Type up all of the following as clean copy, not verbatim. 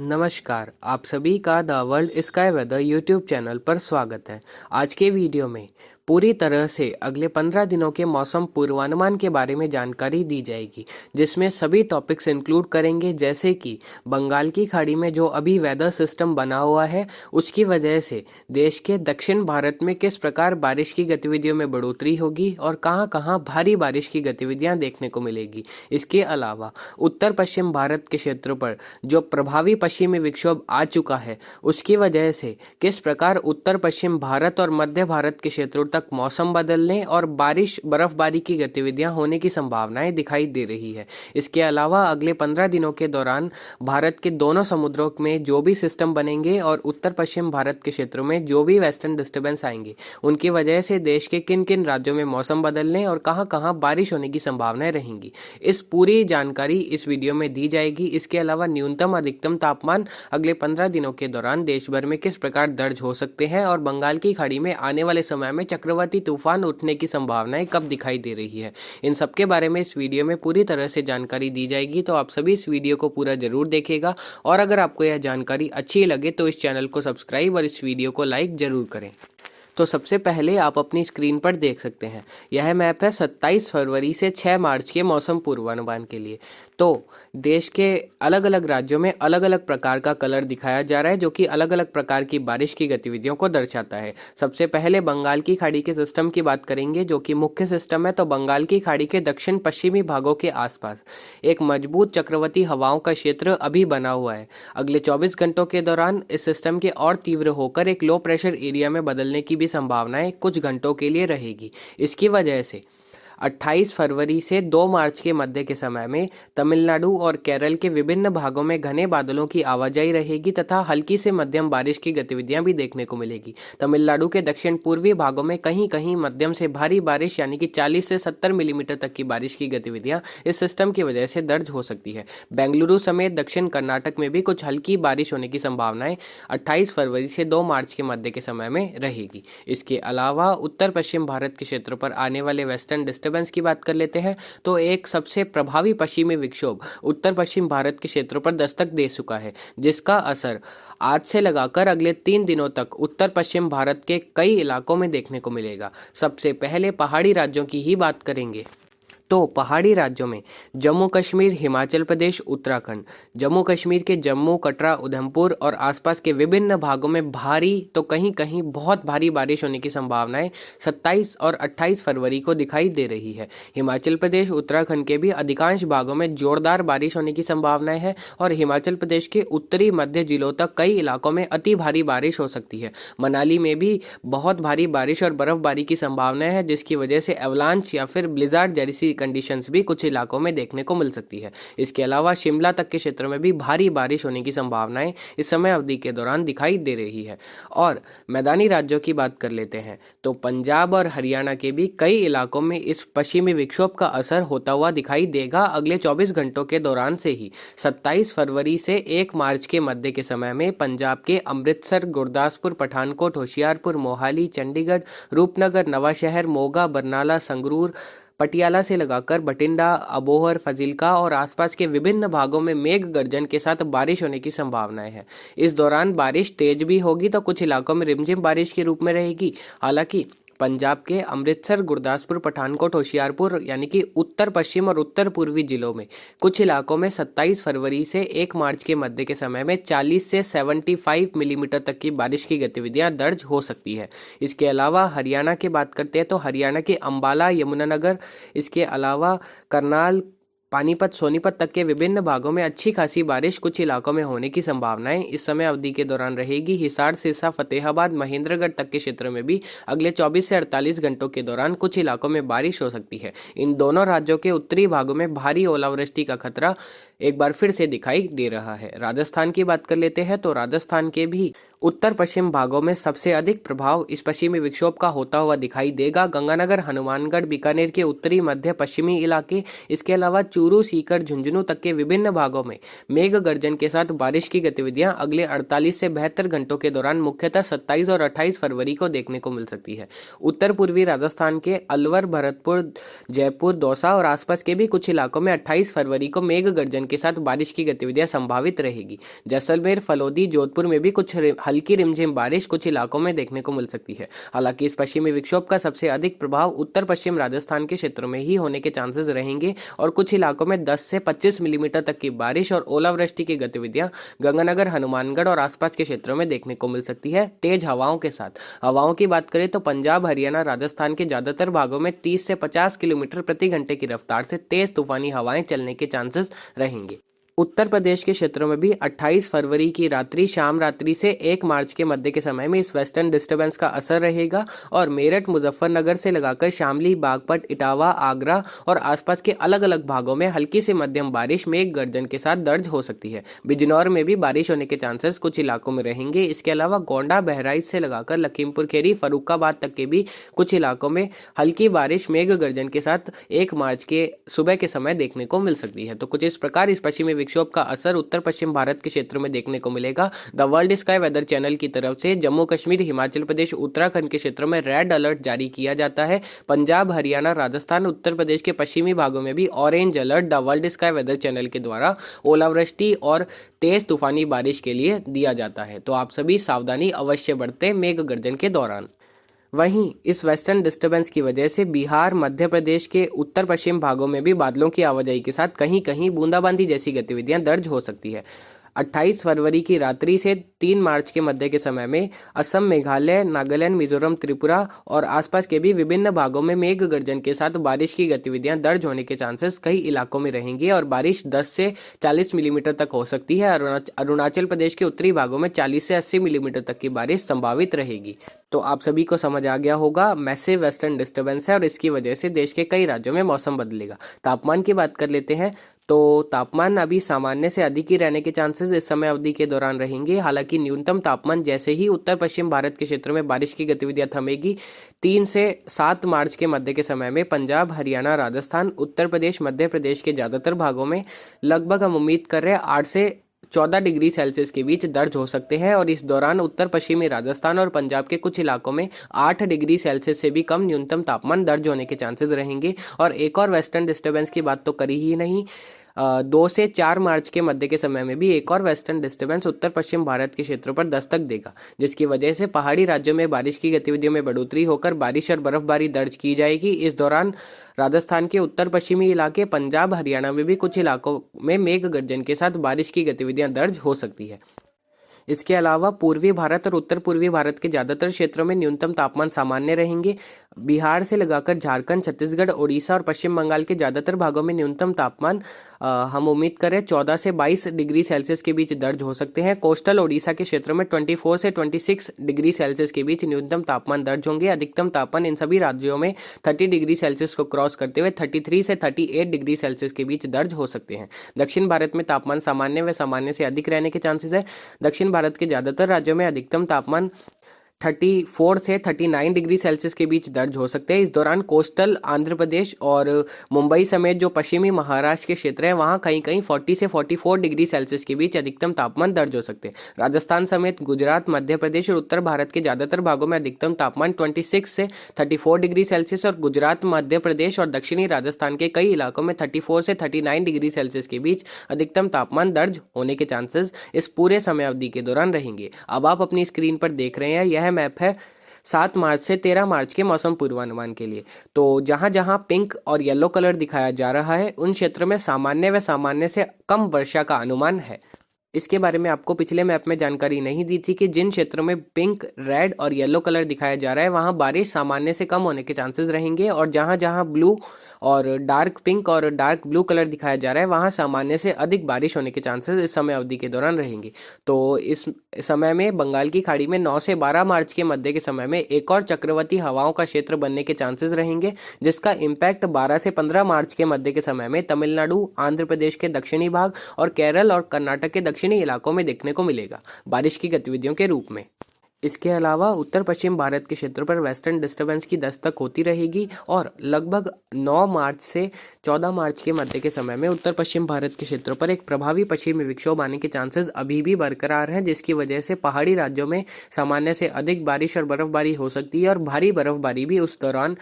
नमस्कार, आप सभी का the world sky weather YouTube channel पर स्वागत है। आज के वीडियो में पूरी तरह से अगले 15 दिनों के मौसम पूर्वानुमान के बारे में जानकारी दी जाएगी, जिसमें सभी टॉपिक्स इंक्लूड करेंगे, जैसे कि बंगाल की खाड़ी में जो अभी वेदर सिस्टम बना हुआ है उसकी वजह से देश के दक्षिण भारत में किस प्रकार बारिश की गतिविधियों में बढ़ोतरी होगी और कहां कहां भारी बारिश की गतिविधियां देखने को मिलेगी। इसके अलावा उत्तर पश्चिम भारत के क्षेत्र पर जो प्रभावी पश्चिमी विक्षोभ आ चुका है उसकी वजह से किस प्रकार उत्तर पश्चिम भारत और मध्य भारत के क्षेत्रों तक मौसम बदलने और बारिश बर्फबारी की गतिविधियां होने की संभावनाएं दिखाई दे रही है। इसके अलावा अगले 15 दिनों के दौरान भारत के दोनों समुद्रों में जो भी सिस्टम बनेंगे और उत्तर पश्चिम भारत के क्षेत्रों में जो भी वेस्टर्न डिस्टर्बेंस आएंगे उनकी वजह से देश के किन किन राज्यों में मौसम बदलने और कहां कहां बारिश होने की संभावनाएं रहेंगी, इस पूरी जानकारी इस वीडियो में दी जाएगी। इसके अलावा न्यूनतम अधिकतम तापमान अगले 15 दिनों के दौरान देश भर में किस प्रकार दर्ज हो सकते हैं और बंगाल की खाड़ी में आने वाले समय में चक्रवाती तूफान उठने की संभावनाएं कब दिखाई दे रही है, इन सब के बारे में इस वीडियो में पूरी तरह से जानकारी दी जाएगी। तो आप सभी इस वीडियो को पूरा जरूर देखिएगा और अगर आपको यह जानकारी अच्छी लगे तो इस चैनल को सब्सक्राइब और इस वीडियो को लाइक जरूर करें। तो सबसे पहले आप अपनी स्क्रीन पर देख सकते हैं, यह मैप है 27 फरवरी से 6 मार्च के मौसम पूर्वानुमान के लिए। तो देश के अलग अलग राज्यों में अलग अलग प्रकार का कलर दिखाया जा रहा है, जो कि अलग अलग प्रकार की बारिश की गतिविधियों को दर्शाता है। सबसे पहले बंगाल की खाड़ी के सिस्टम की बात करेंगे, जो कि मुख्य सिस्टम है। तो बंगाल की खाड़ी के दक्षिण पश्चिमी भागों के आसपास एक मजबूत चक्रवाती हवाओं का क्षेत्र अभी बना हुआ है। अगले 24 घंटों के दौरान इस सिस्टम के और तीव्र होकर एक लो प्रेशर एरिया में बदलने की भी संभावनाएं कुछ घंटों के लिए रहेगी। इसकी वजह से 28 फरवरी से 2 मार्च के मध्य के समय में तमिलनाडु और केरल के विभिन्न भागों में घने बादलों की आवाजाही रहेगी तथा हल्की से मध्यम बारिश की गतिविधियां भी देखने को मिलेगी। तमिलनाडु के दक्षिण पूर्वी भागों में कहीं कहीं मध्यम से भारी बारिश यानी कि 40 से 70 मिलीमीटर तक की बारिश की गतिविधियां इस सिस्टम की वजह से दर्ज हो सकती है। बेंगलुरु समेत दक्षिण कर्नाटक में भी कुछ हल्की बारिश होने की संभावनाएं 28 फरवरी से 2 मार्च के मध्य के समय में रहेगी। इसके अलावा उत्तर पश्चिम भारत के क्षेत्र पर आने वाले वेस्टर्न डिस्टर्बेंस की बात कर लेते हैं। तो एक सबसे प्रभावी पश्चिमी विक्षोभ उत्तर पश्चिम भारत के क्षेत्रों पर दस्तक दे चुका है, जिसका असर आज से लगाकर अगले 3 दिनों तक उत्तर पश्चिम भारत के कई इलाकों में देखने को मिलेगा। सबसे पहले पहाड़ी राज्यों की ही बात करेंगे। तो पहाड़ी राज्यों में जम्मू कश्मीर, हिमाचल प्रदेश, उत्तराखंड, जम्मू कश्मीर के जम्मू, कटरा, उधमपुर और आसपास के विभिन्न भागों में भारी तो कहीं कहीं बहुत भारी बारिश होने की संभावनाएं 27 और 28 फरवरी को दिखाई दे रही है। हिमाचल प्रदेश, उत्तराखंड के भी अधिकांश भागों में जोरदार बारिश होने की संभावनाएं है और हिमाचल प्रदेश के उत्तरी मध्य जिलों तक कई इलाकों में अति भारी बारिश हो सकती है। मनाली में भी बहुत भारी बारिश और बर्फबारी की संभावना है, जिसकी वजह से एवलांच या फिर ब्लिजार्ड जैसी कंडीशंस भी कुछ इलाकों में देखने को मिल सकती है। इसके अलावा शिमला तक के क्षेत्र में भी भारी बारिश होने की संभावनाएं इस समय अवधि के दौरान दिखाई दे रही है। और मैदानी राज्यों की बात कर लेते हैं तो पंजाब और हरियाणा के भी कई इलाकों में इस पश्चिमी विक्षोभ का असर होता हुआ दिखाई देगा अगले 24 घंटों के दौरान से ही। 27 फरवरी से 1 मार्च के मध्य के समय में पंजाब के अमृतसर, गुरदासपुर, पठानकोट, होशियारपुर, मोहाली, चंडीगढ़, रूपनगर, नवाशहर, मोगा, बरनाला, संगरूर, पटियाला से लगाकर बठिंडा, अबोहर, फजीलका और आसपास के विभिन्न भागों में मेघ गर्जन के साथ बारिश होने की संभावनाएं है। इस दौरान बारिश तेज भी होगी तो कुछ इलाकों में रिमझिम बारिश के रूप में रहेगी। हालांकि पंजाब के अमृतसर, गुरदासपुर, पठानकोट, होशियारपुर यानी कि उत्तर पश्चिम और उत्तर पूर्वी जिलों में कुछ इलाकों में 27 फरवरी से 1 मार्च के मध्य के समय में 40 से 75 मिलीमीटर तक की बारिश की गतिविधियां दर्ज हो सकती है। इसके अलावा हरियाणा की बात करते हैं तो हरियाणा के अंबाला, यमुनानगर, इसके अलावा करनाल, पानीपत, सोनीपत तक के विभिन्न भागों में अच्छी खासी बारिश कुछ इलाकों में होने की संभावनाएं इस समय अवधि के दौरान रहेगी। हिसार, सिरसा, फतेहाबाद, महेंद्रगढ़ तक के क्षेत्र में भी अगले 24 से 48 घंटों के दौरान कुछ इलाकों में बारिश हो सकती है। इन दोनों राज्यों के उत्तरी भागों में भारी ओलावृष्टि का खतरा एक बार फिर से दिखाई दे रहा है। राजस्थान की बात कर लेते हैं तो राजस्थान के भी उत्तर पश्चिम भागों में सबसे अधिक प्रभाव इस पश्चिमी विक्षोभ का होता हुआ दिखाई देगा। गंगानगर, हनुमानगढ़, बीकानेर के उत्तरी मध्य पश्चिमी इलाके, इसके अलावा चूरू, सीकर, झुंझुनू तक के विभिन्न भागों में मेघ गर्जन के साथ बारिश की गतिविधियां अगले 48 से 72 घंटों के दौरान मुख्यतः 27 और 28 फरवरी को देखने को मिल सकती है। उत्तर पूर्वी राजस्थान के अलवर, भरतपुर, जयपुर, दौसा और आसपास के भी कुछ इलाकों में 28 फरवरी को मेघ गर्जन के साथ बारिश की गतिविधियां संभावित रहेगी। जैसलमेर, फलोदी, जोधपुर में भी कुछ हल्की रिमझिम बारिश कुछ इलाकों में देखने को मिल सकती है। हालांकि इस पश्चिमी विक्षोभ का सबसे अधिक प्रभाव उत्तर पश्चिम राजस्थान के क्षेत्रों में ही होने के चांसेस रहेंगे और कुछ इलाकों में 10 से 25 मिलीमीटर तक की बारिश और ओलावृष्टि की गतिविधियां गंगानगर, हनुमानगढ़ और आसपास के क्षेत्रों में देखने को मिल सकती है, तेज हवाओं के साथ। हवाओं की बात करें तो पंजाब, हरियाणा, राजस्थान के ज्यादातर भागों में 30 से 50 किलोमीटर प्रति घंटे की रफ्तार से तेज तूफानी हवाएं चलने के चांसेस रहेंगे। उत्तर प्रदेश के क्षेत्रों में भी 28 फरवरी की रात्रि, शाम रात्रि से 1 मार्च के मध्य के समय में इस वेस्टर्न डिस्टर्बेंस का असर रहेगा और मेरठ, मुजफ्फरनगर से लगाकर शामली, बागपत, इटावा, आगरा और आसपास के अलग अलग भागों में हल्की से मध्यम बारिश मेघ गर्जन के साथ दर्ज हो सकती है। बिजनौर में भी बारिश होने के चांसेस कुछ इलाकों में रहेंगे। इसके अलावा गोंडा, बहराइच से लगाकर लखीमपुर खीरी, फर्रुखाबाद तक के भी कुछ इलाकों में हल्की बारिश मेघ गर्जन के साथ 1 मार्च के सुबह के समय देखने को मिल सकती है। तो कुछ इस प्रकार इस पश्चिमी विक्षोभ का असर उत्तर पश्चिम भारत के क्षेत्र में देखने को मिलेगा। The world sky weather channel की तरफ से जम्मू कश्मीर, हिमाचल प्रदेश, उत्तराखंड के क्षेत्रों में रेड अलर्ट जारी किया जाता है। पंजाब, हरियाणा, राजस्थान, उत्तर प्रदेश के पश्चिमी भागों में भी orange alert the world sky weather channel के द्वारा ओलावृष्टि और तेज तूफानी बारिश के लिए दिया जाता है। तो आप सभी सावधानी अवश्य बरतें मेघ गर्जन के दौरान। वहीं इस वेस्टर्न डिस्टर्बेंस की वजह से बिहार, मध्य प्रदेश के उत्तर पश्चिम भागों में भी बादलों की आवाजाही के साथ कहीं कहीं बूंदाबांदी जैसी गतिविधियां दर्ज हो सकती है। 28 फरवरी की रात्रि से 3 मार्च के मध्य के समय में असम, मेघालय, नागालैंड, मिजोरम, त्रिपुरा और आसपास के भी विभिन्न भागों में मेघ गर्जन के साथ बारिश की गतिविधियां दर्ज होने के चांसेस कई इलाकों में रहेंगे और बारिश 10 से 40 मिलीमीटर तक हो सकती है। अरुणाचल प्रदेश के उत्तरी भागों में 40 से 80 मिलीमीटर तक की बारिश संभावित रहेगी। तो आप सभी को समझ आ गया होगा, मैसिव वेस्टर्न डिस्टर्बेंस है और इसकी वजह से देश के कई राज्यों में मौसम बदलेगा। तापमान की बात कर लेते हैं तो तापमान अभी सामान्य से अधिक ही रहने के चांसेस इस समय अवधि के दौरान रहेंगे। हालांकि न्यूनतम तापमान जैसे ही उत्तर पश्चिम भारत के क्षेत्रों में बारिश की गतिविधियां थमेगी, 3 से 7 मार्च के मध्य के समय में पंजाब, हरियाणा, राजस्थान, उत्तर प्रदेश, मध्य प्रदेश के ज्यादातर भागों में लगभग हम उम्मीद कर रहे हैं 8 से 14 डिग्री सेल्सियस के बीच दर्ज हो सकते हैं और इस दौरान उत्तर पश्चिमी राजस्थान और पंजाब के कुछ इलाकों में 8 डिग्री सेल्सियस से भी कम न्यूनतम तापमान दर्ज होने के चांसेस रहेंगे। और एक और वेस्टर्न डिस्टर्बेंस की बात तो करी ही नहीं, 2 से 4 मार्च के मध्य के समय में भी एक और वेस्टर्न डिस्टर्बेंस उत्तर पश्चिम भारत के क्षेत्रों पर दस्तक देगा, जिसकी वजह से पहाड़ी राज्यों में बारिश की गतिविधियों में बढ़ोतरी होकर बारिश और बर्फबारी दर्ज की जाएगी। इस दौरान राजस्थान के उत्तर पश्चिमी इलाके, पंजाब, हरियाणा में भी कुछ इलाकों में मेघ गर्जन के साथ बारिश की गतिविधियां दर्ज हो सकती है। इसके अलावा पूर्वी भारत और उत्तर पूर्वी भारत के ज्यादातर क्षेत्रों में न्यूनतम तापमान सामान्य रहेंगे। बिहार से लगाकर झारखंड, छत्तीसगढ़, ओडिशा और पश्चिम बंगाल के ज्यादातर भागों में न्यूनतम तापमान हम उम्मीद करें 14 से 22 डिग्री सेल्सियस के बीच दर्ज हो सकते हैं। कोस्टल ओडिशा के क्षेत्रों में 24 से 26 डिग्री सेल्सियस के बीच न्यूनतम तापमान दर्ज होंगे। अधिकतम तापमान इन सभी राज्यों में 30 डिग्री सेल्सियस को क्रॉस करते हुए 33 से 38 डिग्री सेल्सियस के बीच दर्ज हो सकते हैं। दक्षिण भारत में तापमान सामान्य व सामान्य से अधिक रहने के चांसेस है। दक्षिण भारत के ज्यादातर राज्यों में अधिकतम तापमान 34 से 39 डिग्री सेल्सियस के बीच दर्ज हो सकते हैं। इस दौरान कोस्टल आंध्र प्रदेश और मुंबई समेत जो पश्चिमी महाराष्ट्र के क्षेत्र हैं वहां कहीं कहीं 40 से 44 डिग्री सेल्सियस के बीच अधिकतम तापमान दर्ज हो सकते हैं। राजस्थान समेत गुजरात, मध्य प्रदेश और उत्तर भारत के ज्यादातर भागों में अधिकतम तापमान 26 से 34 डिग्री सेल्सियस और गुजरात, मध्य प्रदेश और दक्षिणी राजस्थान के कई इलाकों में 34 से 39 डिग्री सेल्सियस के बीच अधिकतम तापमान दर्ज होने के चांसेस इस पूरे समय अवधि के दौरान रहेंगे। अब आप अपनी स्क्रीन पर देख रहे हैं, यह मैप है 7 मार्च से 13 मार्च के मौसम पूर्वानुमान के लिए। तो जहां जहां पिंक और येलो कलर दिखाया जा रहा है उन क्षेत्रों में सामान्य व सामान्य से कम वर्षा का अनुमान है। इसके बारे में आपको पिछले मैप में जानकारी नहीं दी थी कि जिन क्षेत्रों में पिंक, रेड और येलो कलर दिखाया जा रहा है वहां बारिश सामान्य से कम होने के चांसेस रहेंगे और जहां जहां ब्लू और डार्क पिंक और डार्क ब्लू कलर दिखाया जा रहा है वहां सामान्य से अधिक बारिश होने के चांसेस इस समय अवधि के दौरान रहेंगे। तो इस समय में बंगाल की खाड़ी में 9 से 12 मार्च के मध्य के समय में एक और चक्रवाती हवाओं का क्षेत्र बनने के चांसेस रहेंगे, जिसका इम्पैक्ट 12 से 15 मार्च के मध्य के समय में तमिलनाडु, आंध्र प्रदेश के दक्षिणी भाग और केरल और कर्नाटक के दक्षिणी इलाकों में देखने को मिलेगा बारिश की गतिविधियों के रूप में। इसके अलावा उत्तर पश्चिम भारत के क्षेत्र पर वेस्टर्न डिस्टर्बेंस की दस्तक होती रहेगी और लगभग 9 मार्च से 14 मार्च के मध्य के समय में उत्तर पश्चिम भारत के क्षेत्रों पर एक प्रभावी पश्चिमी विक्षोभ आने के चांसेस अभी भी बरकरार हैं, जिसकी वजह से पहाड़ी राज्यों में सामान्य से अधिक बारिश और बर्फबारी हो सकती है और भारी बर्फबारी भी उस दौरान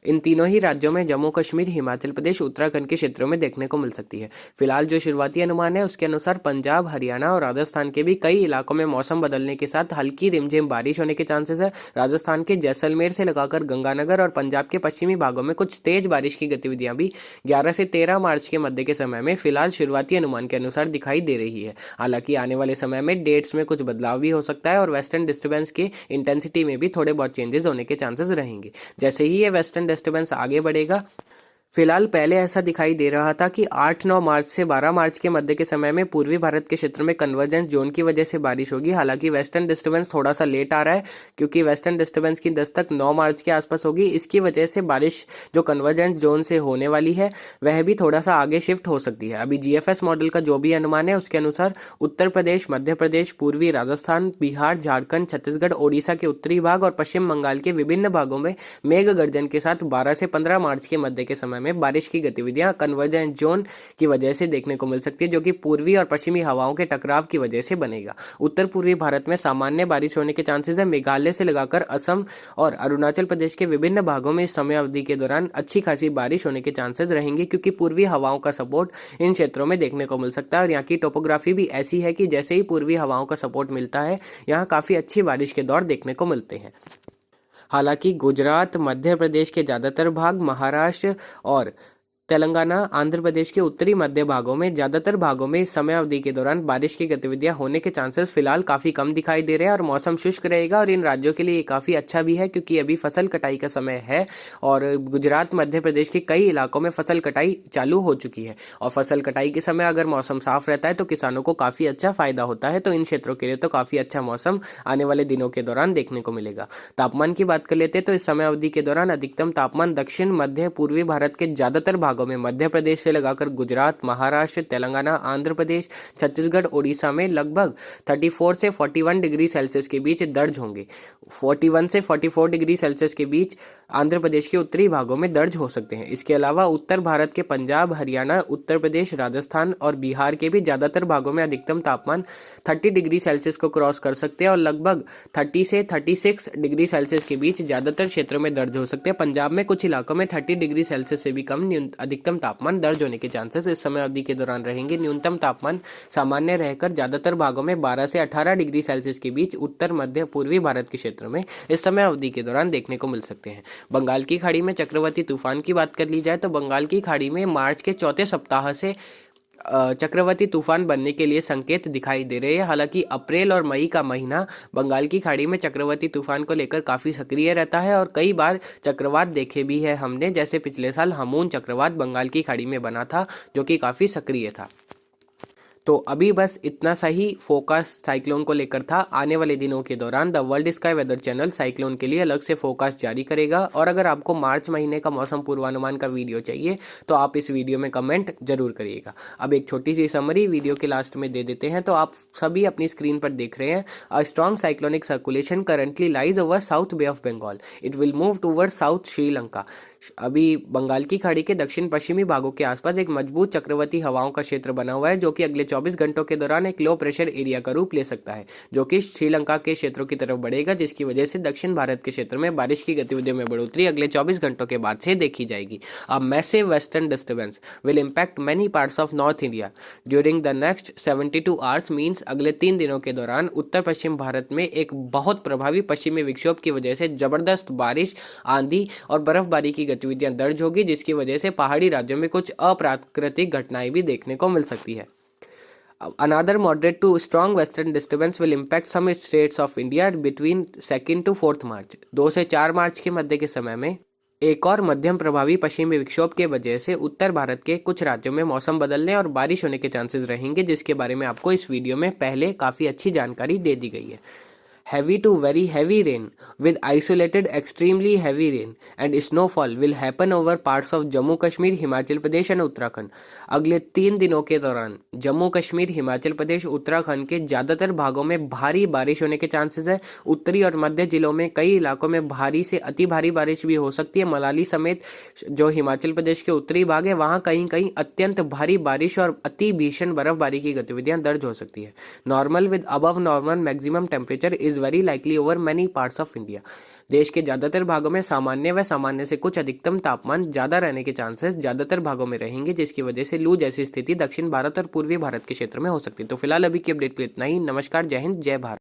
इन तीनों ही राज्यों में जम्मू कश्मीर, हिमाचल प्रदेश, उत्तराखंड के क्षेत्रों में देखने को मिल सकती है। फिलहाल जो शुरुआती अनुमान है उसके अनुसार पंजाब, हरियाणा और राजस्थान के भी कई इलाकों में मौसम बदलने के साथ हल्की रिमझिम बारिश होने के चांसेस है। राजस्थान के जैसलमेर से लगाकर गंगानगर और पंजाब के पश्चिमी भागों में कुछ तेज बारिश की गतिविधियां भी 11 से 13 मार्च के मध्य के समय में फिलहाल शुरुआती अनुमान के अनुसार दिखाई दे रही है। हालांकि आने वाले समय में डेट्स में कुछ बदलाव भी हो सकता है और वेस्टर्न डिस्टर्बेंस के इंटेंसिटी में भी थोड़े बहुत चेंजेस होने के चांसेस रहेंगे। जैसे ही ये वेस्टर्न डिस्टर्बेंस आगे बढ़ेगा, फिलहाल पहले ऐसा दिखाई दे रहा था कि 8-9 मार्च से 12 मार्च के मध्य के समय में पूर्वी भारत के क्षेत्र में कन्वर्जेंस जोन की वजह से बारिश होगी। हालांकि वेस्टर्न डिस्टर्बेंस थोड़ा सा लेट आ रहा है, क्योंकि वेस्टर्न डिस्टर्बेंस की दस्तक 9 मार्च के आसपास होगी। इसकी वजह से बारिश जो कन्वर्जेंस जोन से होने वाली है वह भी थोड़ा सा आगे शिफ्ट हो सकती है। अभी GFS मॉडल का जो भी अनुमान है उसके अनुसार उत्तर प्रदेश, मध्य प्रदेश, पूर्वी राजस्थान, बिहार, झारखंड, छत्तीसगढ़, ओडिशा के उत्तरी भाग और पश्चिम बंगाल के विभिन्न भागों में मेघ गर्जन के साथ 12 से 15 मार्च के मध्य के समय में बारिश की गतिविधियां कन्वर्जेंस जोन की वजह से देखने को मिल सकती है, जो कि पूर्वी और पश्चिमी हवाओं के टकराव की वजह से बनेगा। उत्तर पूर्वी भारत में सामान्य बारिश होने के चांसेस है। मेघालय से लगाकर असम और अरुणाचल प्रदेश के विभिन्न भागों में इस समय अवधि के दौरान अच्छी खासी बारिश होने के चांसेस रहेंगे, क्योंकि पूर्वी हवाओं का सपोर्ट इन क्षेत्रों में देखने को मिल सकता है। और यहाँ की टोपोग्राफी भी ऐसी है कि जैसे ही पूर्वी हवाओं का सपोर्ट मिलता है, यहाँ काफी अच्छी बारिश के दौर देखने को मिलते हैं। हालांकि गुजरात, मध्य प्रदेश के ज्यादातर भाग, महाराष्ट्र और तेलंगाना, आंध्र प्रदेश के उत्तरी मध्य भागों में ज्यादातर भागों में इस समय अवधि के दौरान बारिश की गतिविधियां होने के चांसेस फिलहाल काफी कम दिखाई दे रहे हैं और मौसम शुष्क रहेगा। और इन राज्यों के लिए ये काफी अच्छा भी है, क्योंकि अभी फसल कटाई का समय है और गुजरात, मध्य प्रदेश के कई इलाकों में फसल कटाई चालू हो चुकी है। और फसल कटाई के समय अगर मौसम साफ रहता है तो किसानों को काफी अच्छा फायदा होता है। तो इन क्षेत्रों के लिए तो काफी अच्छा मौसम आने वाले दिनों के दौरान देखने को मिलेगा। तापमान की बात कर लेते हैं तो इस समय अवधि के दौरान अधिकतम तापमान दक्षिण मध्य पूर्वी भारत के ज्यादातर भागों में, मध्य प्रदेश से लगाकर गुजरात, महाराष्ट्र, तेलंगाना, आंध्र प्रदेश, छत्तीसगढ़, ओडिशा में लगभग 34 से 41 डिग्री सेल्सियस के बीच दर्ज होंगे। 41 से 44 डिग्री सेल्सियस के बीच आंध्र प्रदेश के उत्तरी भागों में दर्ज हो सकते हैं। इसके अलावा उत्तर भारत के पंजाब, हरियाणा, उत्तर प्रदेश, राजस्थान और बिहार के भी ज्यादातर भागों में अधिकतम तापमान 30 डिग्री सेल्सियस को क्रॉस कर सकते हैं और लगभग 30 से 36 डिग्री सेल्सियस के बीच ज्यादातर क्षेत्रों में दर्ज हो सकते हैं। पंजाब में कुछ इलाकों में 30 डिग्री सेल्सियस से भी कम अधिकतम तापमान दर्ज होने के चांसेस इस समय अवधि के दौरान रहेंगे। न्यूनतम तापमान सामान्य रहकर ज्यादातर भागों में 12 से 18 डिग्री सेल्सियस के बीच उत्तर मध्य पूर्वी भारत के क्षेत्रों में इस समय अवधि के दौरान देखने को मिल सकते हैं। बंगाल की खाड़ी में चक्रवाती तूफान की बात कर ली जाए तो बंगाल की खाड़ी में मार्च के चौथे सप्ताह से चक्रवाती तूफान बनने के लिए संकेत दिखाई दे रहे हैं। हालांकि अप्रैल और मई का महीना बंगाल की खाड़ी में चक्रवाती तूफान को लेकर काफी सक्रिय रहता है और कई बार चक्रवात देखे भी है हमने, जैसे पिछले साल हमून चक्रवात बंगाल की खाड़ी में बना था जो कि काफी सक्रिय था। तो अभी बस इतना सा ही फोकास साइक्लोन को लेकर था। आने वाले दिनों के दौरान the world sky weather channel cyclone के लिए अलग से फोकास्ट जारी करेगा। और अगर आपको मार्च महीने का मौसम पूर्वानुमान का वीडियो चाहिए तो आप इस वीडियो में कमेंट जरूर करिएगा। अब एक छोटी सी समरी वीडियो के लास्ट में दे देते हैं। तो आप सभी अपनी स्क्रीन पर देख रहे हैं, a strong cyclonic circulation currently lies over south bay of Bengal, it will move toward south Sri Lanka. अभी बंगाल की खाड़ी के दक्षिण पश्चिमी भागों के आसपास एक मजबूत चक्रवाती हवाओं का क्षेत्र बना हुआ है, जो कि अगले 24 घंटों के दौरान एक लो प्रेशर एरिया का रूप ले सकता है, जो कि श्रीलंका के क्षेत्रों की तरफ बढ़ेगा, जिसकी वजह से दक्षिण भारत के क्षेत्र में बारिश की गतिविधियों में बढ़ोतरी अगले 24 घंटों के बाद से देखी जाएगी। A massive western disturbance will impact many parts of north India during the next 72 hours, means अगले 3 दिनों के दौरान उत्तर पश्चिम भारत में एक बहुत प्रभावी पश्चिमी विक्षोभ की वजह से जबरदस्त बारिश, आंधी और बर्फबारी की गतिविधियां दर्ज होगी, जिसकी वजह से पहाड़ी राज्यों में कुछ अप्राकृतिक घटनाएं भी देखने को मिल सकती है। Another moderate to strong western disturbance will impact some states of India between 2nd to 4th मार्च। 2 से 4 मार्च के मध्य के समय में एक और मध्यम प्रभावी पश्चिमी विक्षोभ के वजह से उत्तर भारत के कुछ राज्यों में मौसम बदलने और बारिश होने के चांसेस रहेंगे, जिसके बारे में आपको इस वीडियो में पहले काफी अच्छी जानकारी दे दी गई है। Heavy to very heavy rain with isolated extremely heavy rain and snowfall will happen over parts of Jammu Kashmir, Himachal Pradesh और उत्तराखंड। अगले 3 दिनों के दौरान जम्मू कश्मीर, हिमाचल प्रदेश, उत्तराखंड के ज्यादातर भागों में भारी बारिश होने के चांसेस है। उत्तरी और मध्य जिलों में कई इलाकों में भारी से अति भारी बारिश भी हो सकती है। मनाली समेत जो हिमाचल प्रदेश के उत्तरी भाग है वहां कहीं कहीं अत्यंत भारी बारिश और अति भीषण बर्फबारी की गतिविधियां दर्ज हो सकती है। Normal with above normal maximum temperature is very likely over many parts of India। देश के ज्यादातर भागों में सामान्य व सामान्य से कुछ अधिकतम तापमान ज्यादा रहने के चांसेस ज्यादातर भागों में रहेंगे, जिसकी वजह से लू जैसी स्थिति दक्षिण भारत और पूर्वी भारत के क्षेत्र में हो सकती है। तो फिलहाल अभी की अपडेट के लिए इतना ही। नमस्कार, जय हिंद, जय भारत।